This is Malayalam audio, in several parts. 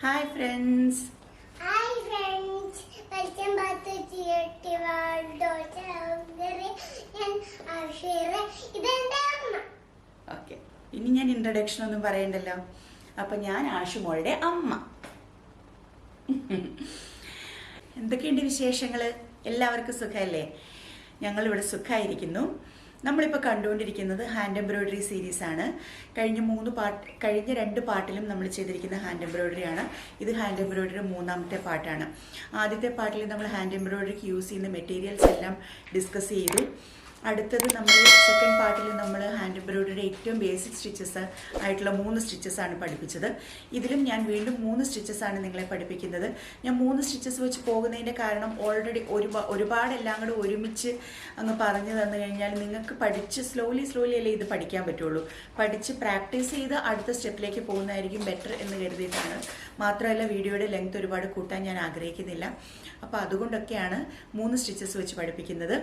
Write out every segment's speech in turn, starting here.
Hi friends. Hi friends. Welcome back to GT World. And share ഇതെന്റെ അമ്മ. ഓക്കെ, ഇനി ഞാൻ ഇൻട്രഡക്ഷൻ ഒന്നും പറയണ്ടല്ലോ. അപ്പം ഞാൻ ആഷുമോളുടെ അമ്മ. എന്തൊക്കെയുണ്ട് വിശേഷങ്ങൾ? എല്ലാവർക്കും സുഖമല്ലേ? ഞങ്ങളിവിടെ സുഖമായിരിക്കുന്നു. നമ്മളിപ്പോൾ കണ്ടുകൊണ്ടിരിക്കുന്നത് ഹാൻഡ് എംബ്രോയിഡറി സീരീസാണ്. കഴിഞ്ഞ 2 പാർട്ടിലും നമ്മൾ ചെയ്തിരിക്കുന്ന ഹാൻഡ് എംബ്രോയിഡറി ആണ്. ഇത് ഹാൻഡ് എംബ്രോയിഡറി 3ാമത്തെ പാർട്ടാണ്. ആദ്യത്തെ പാർട്ടിൽ നമ്മൾ ഹാൻഡ് എംബ്രോയിഡറിക്ക് യൂസ് ചെയ്യുന്ന മെറ്റീരിയൽസ് എല്ലാം ഡിസ്കസ് ചെയ്തു. അടുത്തത് നമ്മൾ സെക്കൻഡ് പാർട്ടിൽ നമ്മൾ ഹാൻഡ് എംബ്രോയിഡറിയുടെ ഏറ്റവും ബേസിക് സ്റ്റിച്ചസ് ആയിട്ടുള്ള 3 സ്റ്റിച്ചസാണ് പഠിപ്പിച്ചത്. ഇതിലും ഞാൻ വീണ്ടും 3 സ്റ്റിച്ചസാണ് നിങ്ങളെ പഠിപ്പിക്കുന്നത്. ഞാൻ 3 സ്റ്റിച്ചസ് വെച്ച് പോകുന്നതിൻ്റെ കാരണം ഓൾറെഡി ഒരുപാട് എല്ലാം കൂടെ ഒരുമിച്ച് അങ്ങ് പറഞ്ഞു തന്നു കഴിഞ്ഞാൽ നിങ്ങൾക്ക് പഠിച്ച് സ്ലോലി അല്ലേ ഇത് പഠിക്കാൻ പറ്റുള്ളൂ. പഠിച്ച് പ്രാക്ടീസ് ചെയ്ത് അടുത്ത സ്റ്റെപ്പിലേക്ക് പോകുന്നതായിരിക്കും ബെറ്റർ എന്ന് കരുതിയിട്ടാണ്. മാത്രമല്ല വീഡിയോയുടെ ലെങ്ത് ഒരുപാട് കൂട്ടാൻ ഞാൻ ആഗ്രഹിക്കുന്നില്ല. അപ്പോൾ അതുകൊണ്ടൊക്കെയാണ് 3 സ്റ്റിച്ചസ് വെച്ച് പഠിപ്പിക്കുന്നത്.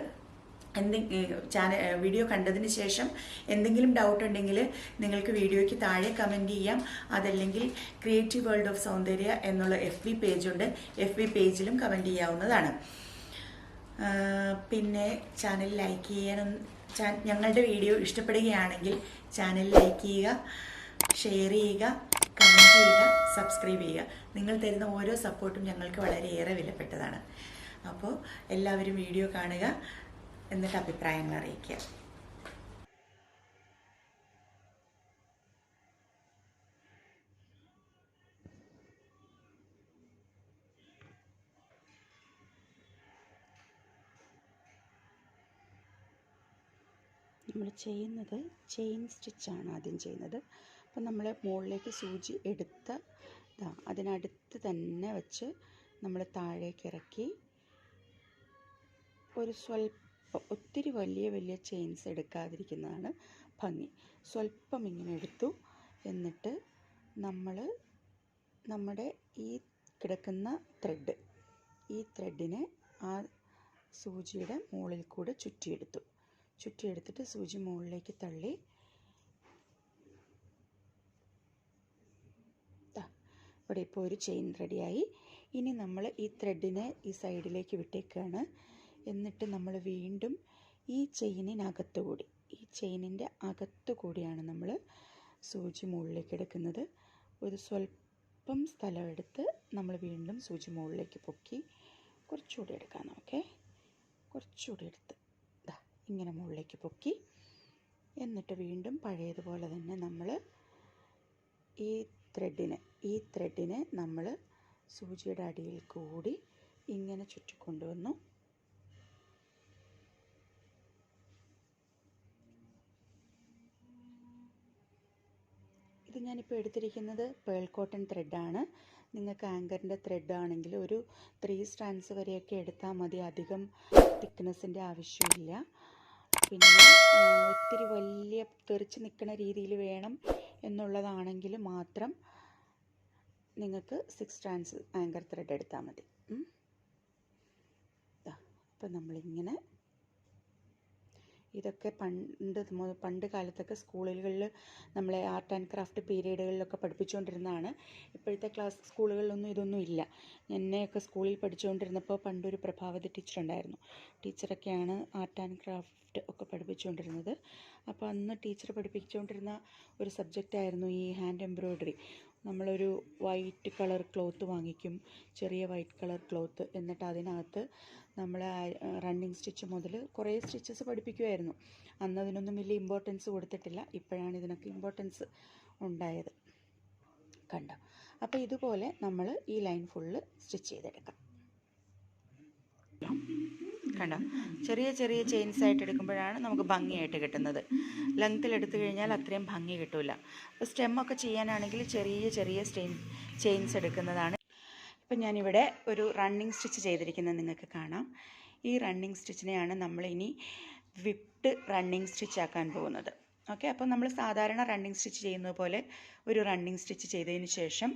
വീഡിയോ കണ്ടതിന് ശേഷം എന്തെങ്കിലും ഡൗട്ട് ഉണ്ടെങ്കിൽ നിങ്ങൾക്ക് വീഡിയോയ്ക്ക് താഴെ കമൻറ്റ് ചെയ്യാം. അതല്ലെങ്കിൽ ക്രിയേറ്റീവ് വേൾഡ് ഓഫ് സൗന്ദര്യ എന്നുള്ള FB പേജുണ്ട്. FB പേജിലും കമൻറ്റ് ചെയ്യാവുന്നതാണ്. പിന്നെ ചാനൽ ലൈക്ക് ചെയ്യാനും ഞങ്ങളുടെ വീഡിയോ ഇഷ്ടപ്പെടുകയാണെങ്കിൽ ചാനൽ ലൈക്ക് ചെയ്യുക, ഷെയർ ചെയ്യുക, കമൻറ്റ് ചെയ്യുക, സബ്സ്ക്രൈബ് ചെയ്യുക. നിങ്ങൾ തരുന്ന ഓരോ സപ്പോർട്ടും ഞങ്ങൾക്ക് വളരെയേറെ വിലപ്പെട്ടതാണ്. അപ്പോൾ എല്ലാവരും വീഡിയോ കാണുക, എന്നിട്ട് അഭിപ്രായങ്ങൾ അറിയിക്കുക. നമ്മൾ ചെയ്യുന്നത് ചെയിൻ സ്റ്റിച്ചാണ് ആദ്യം ചെയ്യുന്നത്. അപ്പം നമ്മൾ മുകളിലേക്ക് സൂചി അതിനടുത്ത് തന്നെ വെച്ച് നമ്മൾ താഴേക്ക് ഇറക്കി ഒത്തിരി വലിയ ചെയിൻസ് എടുക്കാതിരിക്കുന്നതാണ് ഭംഗി. സ്വല്പം ഇങ്ങനെ എടുത്തു. എന്നിട്ട് നമ്മൾ നമ്മുടെ ഈ കിടക്കുന്ന ഈ ത്രെഡിനെ ആ സൂചിയുടെ മുകളിൽ കൂടെ ചുറ്റിയെടുത്തിട്ട് സൂചി മുകളിലേക്ക് തള്ളി ഇവിടെ ഇപ്പോൾ ഒരു ചെയിൻ റെഡിയായി. ഇനി നമ്മൾ ഈ ത്രെഡിനെ ഈ സൈഡിലേക്ക് വിട്ടേക്കുകയാണ്. എന്നിട്ട് നമ്മൾ വീണ്ടും ഈ ചെയിനിൻ്റെ അകത്തുകൂടിയാണ് നമ്മൾ സൂചി മുകളിലേക്ക് എടുക്കുന്നത്. ഒരു സ്വല്പം സ്ഥലമെടുത്ത് നമ്മൾ വീണ്ടും സൂചി മുകളിലേക്ക് പൊക്കി കുറച്ചുകൂടി എടുക്കാം. കുറച്ചുകൂടി എടുത്ത് ഇങ്ങനെ മുകളിലേക്ക് പൊക്കി, എന്നിട്ട് വീണ്ടും പഴയതുപോലെ തന്നെ നമ്മൾ ഈ ത്രെഡിനെ നമ്മൾ സൂചിയുടെ അടിയിൽ കൂടി ഇങ്ങനെ ചുറ്റിക്കൊണ്ടുവന്നു. ഇത് ഞാനിപ്പോൾ എടുത്തിരിക്കുന്നത് പേൾ കോട്ടൺ ത്രെഡാണ്. നിങ്ങൾക്ക് ആങ്കറിൻ്റെ ത്രെഡ് ആണെങ്കിൽ ഒരു 3 സ്ട്രാൻഡ്സ് വരെയൊക്കെ എടുത്താൽ മതി. അധികം തിക്നെസ്സിൻ്റെ ആവശ്യമില്ല. പിന്നെ ഒത്തിരി വലിയ തെറിച്ച് നിൽക്കുന്ന രീതിയിൽ വേണം എന്നുള്ളതാണെങ്കിൽ മാത്രം നിങ്ങൾക്ക് 6 സ്ട്രാൻഡ്സ് ആങ്കർ ത്രെഡ് എടുത്താൽ മതി. അപ്പം നമ്മളിങ്ങനെ ഇതൊക്കെ പണ്ട് കാലത്തൊക്കെ സ്കൂളുകളിൽ നമ്മളെ ആർട്ട് ആൻഡ് ക്രാഫ്റ്റ് പീരീഡുകളിലൊക്കെ പഠിപ്പിച്ചുകൊണ്ടിരുന്നതാണ്. ഇപ്പോഴത്തെ സ്കൂളുകളിലൊന്നും ഇതൊന്നും ഇല്ല. എന്നെയൊക്കെ സ്കൂളിൽ പഠിച്ചുകൊണ്ടിരുന്നപ്പോൾ പണ്ടൊരു പ്രഭാവതി ടീച്ചറുണ്ടായിരുന്നു. ടീച്ചറൊക്കെയാണ് ആർട്ട് ആൻഡ് ക്രാഫ്റ്റ് ഒക്കെ പഠിപ്പിച്ചുകൊണ്ടിരുന്നത്. അപ്പോൾ അന്ന് ടീച്ചർ പഠിപ്പിച്ചുകൊണ്ടിരുന്ന ഒരു സബ്ജക്റ്റായിരുന്നു ഈ ഹാൻഡ് എംബ്രോയിഡറി. നമ്മളൊരു വൈറ്റ് കളർ ക്ലോത്ത് വാങ്ങിക്കും, ചെറിയ വൈറ്റ് കളർ ക്ലോത്ത്. എന്നിട്ട് അതിനകത്ത് നമ്മൾ റണ്ണിങ് സ്റ്റിച്ച് മുതൽ കുറേ സ്റ്റിച്ചസ് പഠിപ്പിക്കുമായിരുന്നു. അന്ന് അതിനൊന്നും വലിയ ഇമ്പോർട്ടൻസ് കൊടുത്തിട്ടില്ല. ഇപ്പോഴാണ് ഇതിനൊക്കെ ഇമ്പോർട്ടൻസ് ഉണ്ടായത്. കണ്ടോ? അപ്പോൾ ഇതുപോലെ നമ്മൾ ഈ ലൈൻ ഫുള്ള് സ്റ്റിച്ച് ചെയ്തെടുക്കാം. കണ്ടോ? ചെറിയ ചെയിൻസ് ആയിട്ട് എടുക്കുമ്പോഴാണ് നമുക്ക് ഭംഗിയായിട്ട് കിട്ടുന്നത്. ലെങ്ത്തിൽ എടുത്തു കഴിഞ്ഞാൽ അത്രയും ഭംഗി കിട്ടില്ല. അപ്പോൾ സ്റ്റെമ്മൊക്കെ ചെയ്യാനാണെങ്കിൽ ചെറിയ ചെയിൻസ് എടുക്കുന്നതാണ്. ഇപ്പം ഞാനിവിടെ ഒരു റണ്ണിങ് സ്റ്റിച്ച് ചെയ്തിരിക്കുന്നത് നിങ്ങൾക്ക് കാണാം. ഈ റണ്ണിങ് സ്റ്റിച്ചിനെയാണ് നമ്മളിനി വിപ്ഡ് റണ്ണിങ് സ്റ്റിച്ച് ആക്കാൻ പോകുന്നത്. ഓക്കെ, അപ്പോൾ നമ്മൾ സാധാരണ റണ്ണിങ് സ്റ്റിച്ച് ചെയ്യുന്നത് പോലെ ഒരു റണ്ണിങ് സ്റ്റിച്ച് ചെയ്തതിന് ശേഷം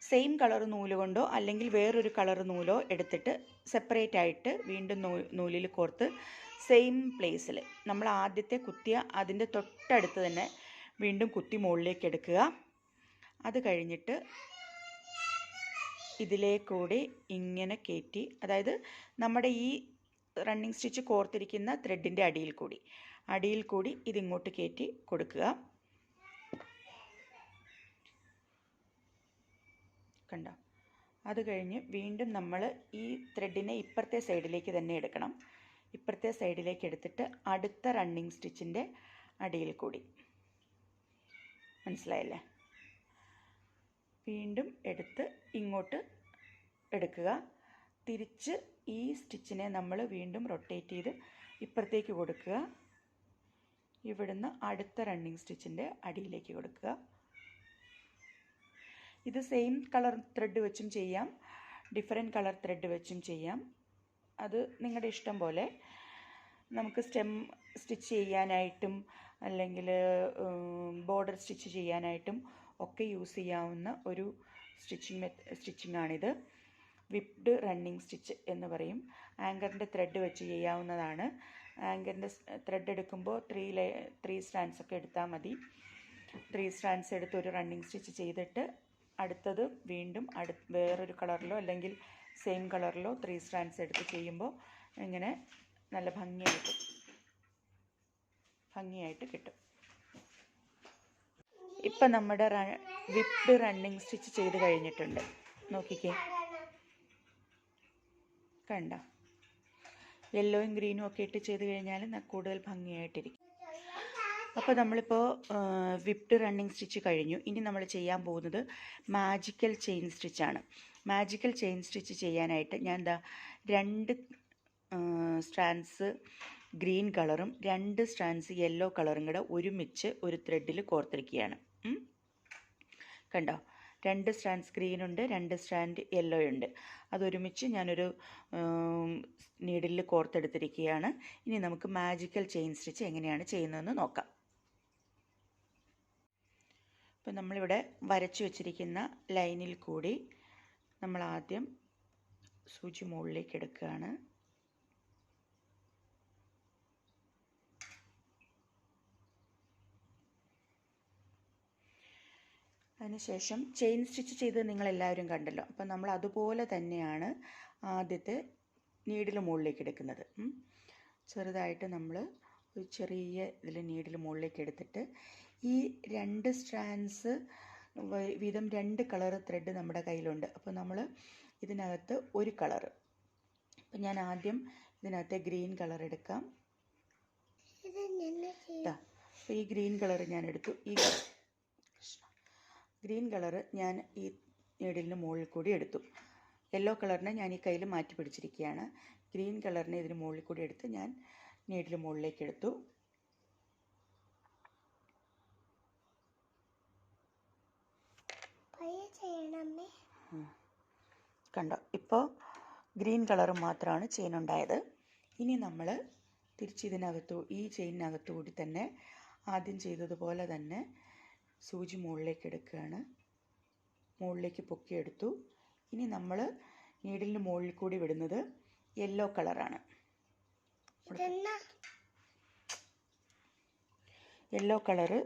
സെയിം കളർ നൂല് കൊണ്ടോ അല്ലെങ്കിൽ വേറൊരു കളർ നൂലോ എടുത്തിട്ട് സെപ്പറേറ്റ് ആയിട്ട് വീണ്ടും നൂലിൽ കോർത്ത് സെയിം പ്ലേസിൽ നമ്മൾ ആദ്യത്തെ കുത്തിയ അതിൻ്റെ തൊട്ടടുത്ത് തന്നെ വീണ്ടും കുത്തി മുകളിലേക്ക് എടുക്കുക. അത് കഴിഞ്ഞിട്ട് ഇതിലേക്കൂടി ഇങ്ങനെ കയറ്റി, അതായത് നമ്മുടെ ഈ റണ്ണിങ് സ്റ്റിച്ച് കോർത്തിരിക്കുന്ന ത്രെഡിൻ്റെ അടിയിൽ കൂടി ഇതിങ്ങോട്ട് കയറ്റി കൊടുക്കുക. കണ്ടോ? അത് കഴിഞ്ഞ് വീണ്ടും നമ്മൾ ഈ ത്രെഡിനെ ഇപ്പുറത്തെ സൈഡിലേക്ക് തന്നെ എടുക്കണം. ഇപ്പുറത്തെ സൈഡിലേക്ക് എടുത്തിട്ട് അടുത്ത റണ്ണിങ് സ്റ്റിച്ചിൻ്റെ അടിയിൽ കൂടി, മനസ്സിലായില്ലേ? വീണ്ടും എടുത്ത് ഇങ്ങോട്ട് എടുക്കുക. തിരിച്ച് ഈ സ്റ്റിച്ചിനെ നമ്മൾ വീണ്ടും റൊട്ടേറ്റ് ചെയ്ത് ഇപ്പുറത്തേക്ക് കൊടുക്കുക. ഇവിടുന്ന് അടുത്ത റണ്ണിങ് സ്റ്റിച്ചിൻ്റെ അടിയിലേക്ക് കൊടുക്കുക. ഇത് സെയിം കളർ ത്രെഡ് വെച്ചും ചെയ്യാം, ഡിഫറെൻറ്റ് കളർ ത്രെഡ് വെച്ചും ചെയ്യാം. അത് നിങ്ങളുടെ ഇഷ്ടം പോലെ. നമുക്ക് സ്റ്റെം സ്റ്റിച്ച് ചെയ്യാനായിട്ടും അല്ലെങ്കിൽ ബോർഡർ സ്റ്റിച്ച് ചെയ്യാനായിട്ടും ഒക്കെ യൂസ് ചെയ്യാവുന്ന ഒരു സ്റ്റിച്ചിങ്ങാണിത്. വിപ്ഡ് റണ്ണിങ് സ്റ്റിച്ച് എന്ന് പറയും. ആങ്കറിൻ്റെ ത്രെഡ് വെച്ച് ചെയ്യാവുന്നതാണ്. ആങ്കറിൻ്റെ ത്രെഡ് എടുക്കുമ്പോൾ 3 സ്ട്രാൻഡ്സ് ഒക്കെ എടുത്താൽ മതി. 3 സ്ട്രാൻഡ്സ് എടുത്ത് ഒരു റണ്ണിങ് സ്റ്റിച്ച് ചെയ്തിട്ട് അടുത്തത് വീണ്ടും വേറൊരു കളറിലോ അല്ലെങ്കിൽ സെയിം കളറിലോ 3 സ്ട്രാൻഡ്സ് എടുത്ത് ചെയ്യുമ്പോൾ ഇങ്ങനെ നല്ല ഭംഗിയായിട്ട് കിട്ടും. ഇപ്പം നമ്മുടെ വിപ്ഡ് റണ്ണിങ് സ്റ്റിച്ച് ചെയ്ത് കഴിഞ്ഞിട്ടുണ്ട്. നോക്കിക്കേ, കണ്ട? യെല്ലോയും ഗ്രീനും ഒക്കെ ഇട്ട് ചെയ്ത് കഴിഞ്ഞാൽ കൂടുതൽ ഭംഗിയായിട്ടിരിക്കും. അപ്പോൾ നമ്മളിപ്പോൾ വിപ്ഡ് റണ്ണിങ് സ്റ്റിച്ച് കഴിഞ്ഞു. ഇനി നമ്മൾ ചെയ്യാൻ പോകുന്നത് മാജിക്കൽ ചെയിൻ സ്റ്റിച്ചാണ്. മാജിക്കൽ ചെയിൻ സ്റ്റിച്ച് ചെയ്യാനായിട്ട് ഞാൻ 2 സ്ട്രാൻഡ്സ് ഗ്രീൻ കളറും 2 സ്ട്രാൻഡ്സ് യെല്ലോ കളറും കൂടെ ഒരുമിച്ച് ഒരു ത്രെഡിൽ കോർത്തിരിക്കുകയാണ്. കണ്ടോ? 2 സ്ട്രാൻഡ്സ് ഗ്രീനുണ്ട്, 2 സ്ട്രാൻഡ് യെല്ലോ ഉണ്ട്. അതൊരുമിച്ച് ഞാനൊരു നീഡിലിൽ കോർത്തെടുത്തിരിക്കുകയാണ്. ഇനി നമുക്ക് മാജിക്കൽ ചെയിൻ സ്റ്റിച്ച് എങ്ങനെയാണ് ചെയ്യുന്നതെന്ന് നോക്കാം. ഇപ്പം നമ്മളിവിടെ വരച്ചു വച്ചിരിക്കുന്ന ലൈനിൽ കൂടി നമ്മൾ ആദ്യം സൂചി മുകളിലേക്ക് എടുക്കുകയാണ്. അതിനുശേഷം ചെയിൻ സ്റ്റിച്ച് ചെയ്ത് നിങ്ങളെല്ലാവരും കണ്ടല്ലോ. അപ്പം നമ്മൾ അതുപോലെ തന്നെയാണ് ആദ്യത്തെ നീഡിൽ മുകളിലേക്ക് എടുക്കുന്നത്. ചെറുതായിട്ട് നമ്മൾ ഒരു ചെറിയ ഇതിൽ നീഡിൽ മുകളിലേക്ക് എടുത്തിട്ട് ഈ 2 സ്ട്രാൻഡ്സ് വീതം 2 കളർ ത്രെഡ് നമ്മുടെ കയ്യിലുണ്ട്. അപ്പോൾ നമ്മൾ ഇതിനകത്ത് ഒരു കളറ്, അപ്പം ഞാൻ ആദ്യം ഇതിനകത്തെ ഗ്രീൻ കളർ എടുക്കാം. അപ്പോൾ ഈ ഗ്രീൻ കളർ ഞാൻ എടുത്തു. ഈ ഗ്രീൻ കളറ് ഞാൻ ഈ നീഡിലിന് മുകളിൽ കൂടി എടുത്തു. യെല്ലോ കളറിനെ ഞാൻ ഈ കയ്യിൽ മാറ്റി പിടിച്ചിരിക്കുകയാണ്. ഗ്രീൻ കളറിനെ ഇതിന് മുകളിൽ കൂടി എടുത്ത് ഞാൻ നീഡിൽ മുകളിലേക്ക് എടുത്തു. കണ്ടോ? ഇപ്പോൾ ഗ്രീൻ കളർ മാത്രമാണ് ചെയിൻ ഉണ്ടായത്. ഇനി നമ്മൾ തിരിച്ചിതിനകത്തു ഈ ചെയിനകത്തു കൂടി തന്നെ ആദ്യം ചെയ്തതുപോലെ തന്നെ സൂചി മുകളിലേക്ക് എടുക്കുകയാണ്. മുകളിലേക്ക് പൊക്കിയെടുത്തു. ഇനി നമ്മൾ നീഡിലിന് മുകളിൽ കൂടി വിടുന്നത് യെല്ലോ കളറാണ്. യെല്ലോ കളറ്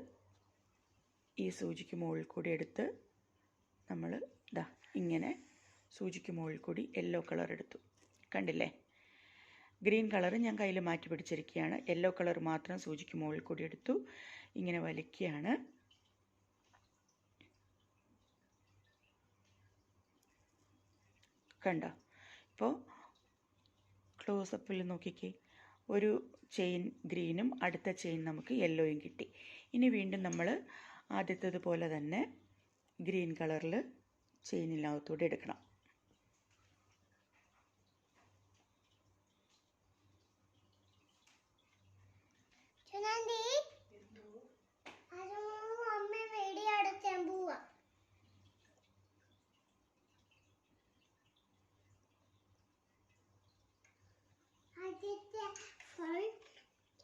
ഈ സൂചിക്ക് മുകളിൽ കൂടി എടുത്ത് നമ്മൾ ഇങ്ങനെ സൂചിക്ക് മുകളിൽ കൂടി യെല്ലോ കളർ എടുത്തു. കണ്ടില്ലേ? ഗ്രീൻ കളർ ഞാൻ കയ്യിൽ മാറ്റി പിടിച്ചിരിക്കുകയാണ്. യെല്ലോ കളർ മാത്രം സൂചിക്ക് മുകളിൽ കൂടി എടുത്തു. ഇങ്ങനെ വലിക്കുകയാണ്. കണ്ടോ? ഇപ്പോൾ ക്ലോസപ്പിൽ നോക്കിക്കേ, ഒരു ചെയിൻ ഗ്രീനും അടുത്ത ചെയിൻ നമുക്ക് യെല്ലോയും കിട്ടി. ഇനി വീണ്ടും നമ്മൾ ആദ്യത്തേതുപോലെ തന്നെ ഗ്രീൻ കളറിൽ ചെയിനിനകത്തൂടെ എടുക്കണം.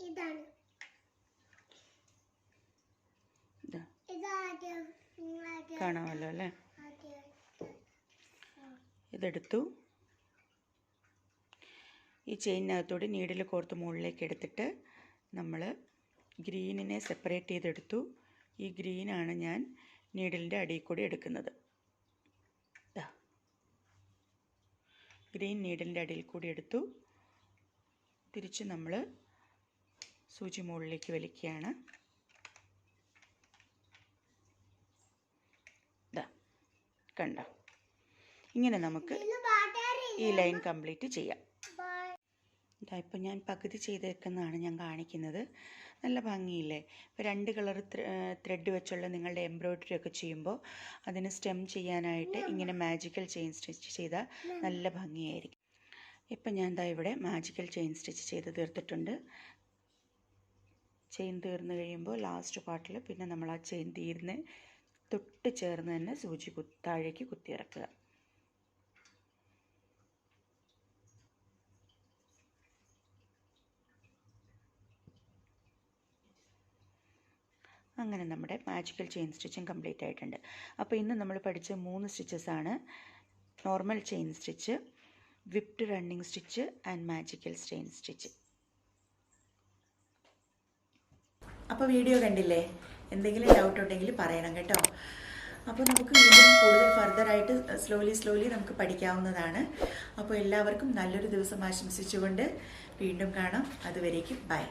ഇതാണ് കാണാമല്ലോ അല്ലേ? ഇതെടുത്തു. ഈ ചെയിനകത്തോടെ നീഡിൽ കോർത്ത് മുകളിലേക്ക് എടുത്തിട്ട് നമ്മൾ ഗ്രീനിനെ സെപ്പറേറ്റ് ചെയ്തെടുത്തു. ഈ ഗ്രീനാണ് ഞാൻ നീഡിലിൻ്റെ അടിയിൽ കൂടി എടുക്കുന്നത്. ഗ്രീൻ നീഡിലിൻ്റെ അടിയിൽ കൂടി എടുത്തു. തിരിച്ച് നമ്മൾ സൂചി മുകളിലേക്ക് വലിക്കുകയാണ്. ഇതാ കണ്ടോ, ഇങ്ങനെ നമുക്ക് ഈ ലൈൻ കംപ്ലീറ്റ് ചെയ്യാം. ഇതാ ഇപ്പം ഞാൻ പകുതി ചെയ്തേക്കുന്നതാണ് ഞാൻ കാണിക്കുന്നത്. നല്ല ഭംഗിയില്ലേ? ഇപ്പോൾ 2 കളർ ത്രെഡ് വെച്ചുള്ള നിങ്ങളുടെ എംബ്രോയ്ഡറി ഒക്കെ ചെയ്യുമ്പോൾ അതിന് സ്റ്റെം ചെയ്യാനായിട്ട് ഇങ്ങനെ മാജിക്കൽ ചെയിൻ സ്റ്റിച്ച് ചെയ്താൽ നല്ല ഭംഗിയായിരിക്കും. ഇപ്പം ഞാൻ ദാ ഇവിടെ മാജിക്കൽ ചെയിൻ സ്റ്റിച്ച് ചെയ്ത് തീർത്തിട്ടുണ്ട്. ചെയിൻ തീർന്നു കഴിയുമ്പോൾ ലാസ്റ്റ് പാർട്ടിൽ പിന്നെ നമ്മൾ ആ ചെയിൻ തീർന്ന് തൊട്ട് ചേർന്ന് തന്നെ സൂചി താഴേക്ക് കുത്തിയിറക്കുക. അങ്ങനെ നമ്മുടെ മാജിക്കൽ ചെയിൻ സ്റ്റിച്ചും കംപ്ലീറ്റ് ആയിട്ടുണ്ട്. അപ്പോൾ ഇന്ന് നമ്മൾ പഠിച്ച 3 സ്റ്റിച്ചസാണ്: normal chain stitch, whipped running stitch and magical chain stitch. അപ്പോൾ വീഡിയോ കണ്ടില്ലേ? എന്തെങ്കിലും ഡൗട്ട് ഉണ്ടെങ്കിൽ പറയണം കേട്ടോ. അപ്പോൾ നമുക്ക് വീണ്ടും കൂടുതൽ ഫർദറായിട്ട് സ്ലോലി നമുക്ക് പഠിക്കാവുന്നതാണ്. അപ്പോൾ എല്ലാവർക്കും നല്ലൊരു ദിവസം ആശംസിച്ചുകൊണ്ട് വീണ്ടും കാണാം. അതുവരേക്കും ബൈ.